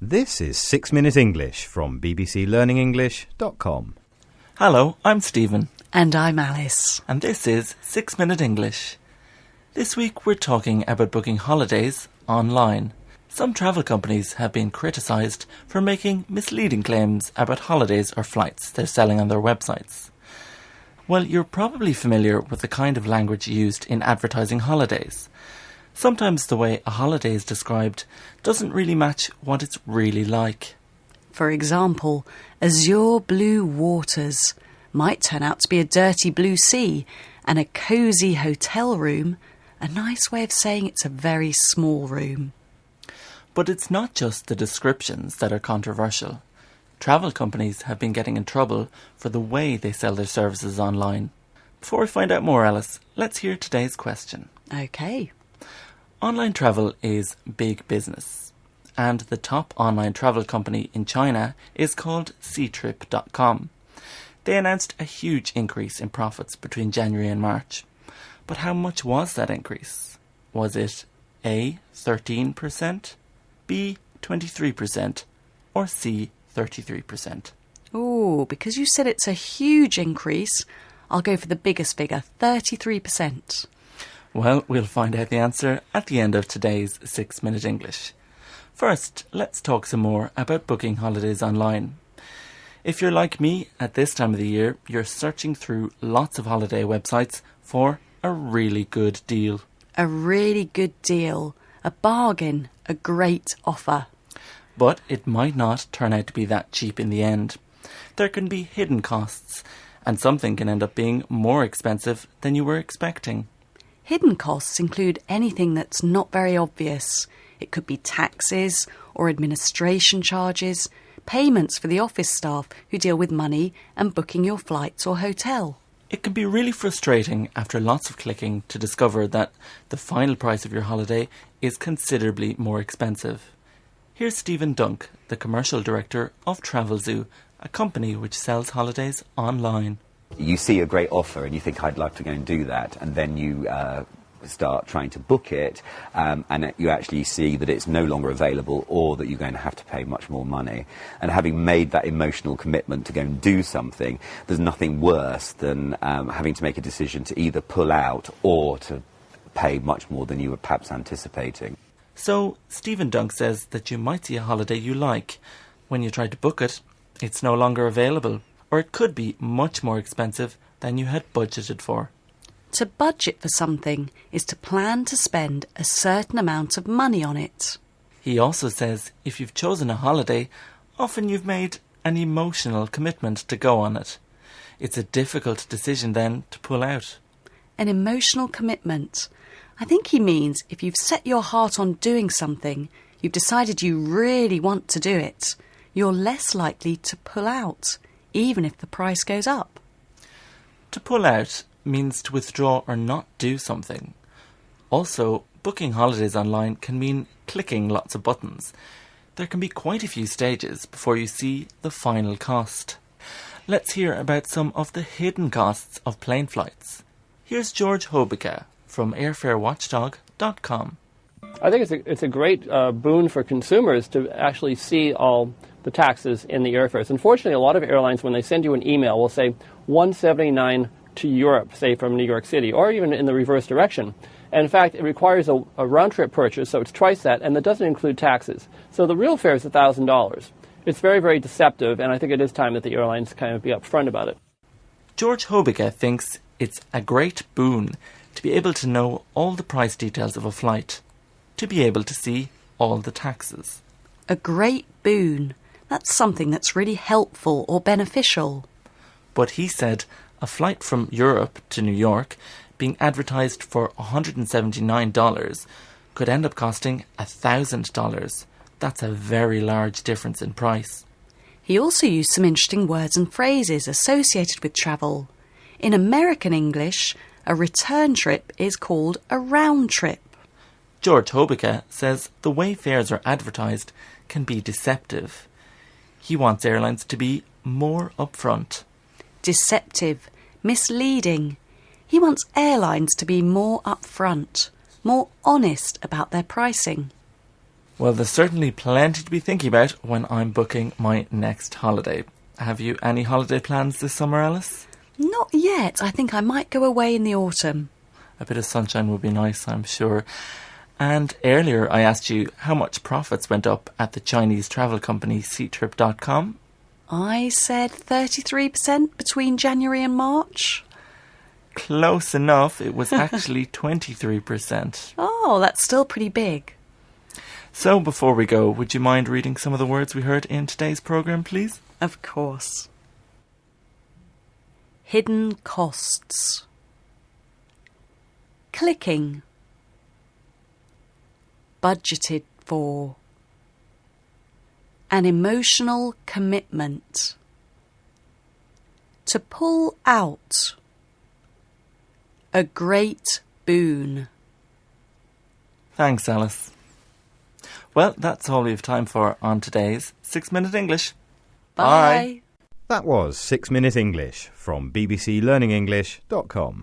This is 6 Minute English from bbclearningenglish.com. Hello, I'm Stephen. And I'm Alice. And this is 6 Minute English. This week we're talking about booking holidays online. Some travel companies have been criticised for making misleading claims about holidays or flights they're selling on their websites. Well, you're probably familiar with the kind of language used in advertising holidays. Sometimes the way a holiday is described doesn't really match what it's really like. For example, azure blue waters might turn out to be a dirty blue sea, and a cosy hotel room, a nice way of saying it's a very small room. But it's not just the descriptions that are controversial. Travel companies have been getting in trouble for the way they sell their services online. Before we find out more, Alice, let's hear today's question. OK. Online travel is big business, and the top online travel company in China is called Ctrip.com. They announced a huge increase in profits between January and March. But how much was that increase? Was it A, 13%, B, 23%, or C, 33%? Oh, because you said it's a huge increase, I'll go for the biggest figure, 33%. Well, we'll find out the answer at the end of today's 6 Minute English. First, let's talk some more about booking holidays online. If you're like me, at this time of the year, you're searching through lots of holiday websites for a really good deal. A really good deal, a bargain, a great offer. But it might not turn out to be that cheap in the end. There can be hidden costs, and something can end up being more expensive than you were expecting. Hidden costs include anything that's not very obvious. It could be taxes or administration charges, payments for the office staff who deal with money and booking your flights or hotel. It can be really frustrating after lots of clicking to discover that the final price of your holiday is considerably more expensive. Here's Stephen Dunk, the commercial director of Travelzoo, a company which sells holidays online. You see a great offer and you think, I'd love to go and do that, and then you start trying to book it and you actually see that it's no longer available or that you're going to have to pay much more money. And having made that emotional commitment to go and do something, there's nothing worse than having to make a decision to either pull out or to pay much more than you were perhaps anticipating. So Stephen Dunk says that you might see a holiday you like. When you try to book it, it's no longer available. Or it could be much more expensive than you had budgeted for. To budget for something is to plan to spend a certain amount of money on it. He also says if you've chosen a holiday, often you've made an emotional commitment to go on it. It's a difficult decision then to pull out. An emotional commitment. I think he means if you've set your heart on doing something, you've decided you really want to do it, you're less likely to pull out, even if the price goes up. To pull out means to withdraw or not do something. Also, booking holidays online can mean clicking lots of buttons. There can be quite a few stages before you see the final cost. Let's hear about some of the hidden costs of plane flights. Here's George Hobica from airfarewatchdog.com. I think it's a great boon for consumers to actually see all the taxes in the airfares. Unfortunately, a lot of airlines, when they send you an email, will say $179 to Europe, say from New York City, or even in the reverse direction. And in fact, it requires a round-trip purchase, so it's twice that, and that doesn't include taxes. So the real fare is $1,000. It's very, very deceptive, and I think it is time that the airlines kind of be upfront about it. George Hobica thinks it's a great boon to be able to know all the price details of a flight, to be able to see all the taxes. A great boon. That's something that's really helpful or beneficial. But he said a flight from Europe to New York being advertised for $179 could end up costing $1,000. That's a very large difference in price. He also used some interesting words and phrases associated with travel. In American English, a return trip is called a round trip. George Hobica says the way fares are advertised can be deceptive. He wants airlines to be more upfront. Deceptive, misleading. He wants airlines to be more upfront, more honest about their pricing. Well, there's certainly plenty to be thinking about when I'm booking my next holiday. Have you any holiday plans this summer, Alice? Not yet. I think I might go away in the autumn. A bit of sunshine would be nice, I'm sure. And earlier I asked you how much profits went up at the Chinese travel company Ctrip.com. I said 33% between January and March. Close enough. It was actually 23%. Oh, that's still pretty big. So before we go, would you mind reading some of the words we heard in today's programme, please? Of course. Hidden costs. Clicking. Budgeted for. An emotional commitment. To pull out. A great boon. Thanks, Alice. Well, that's all we have time for on today's 6 Minute English. Bye. That was 6 Minute English from bbclearningenglish.com.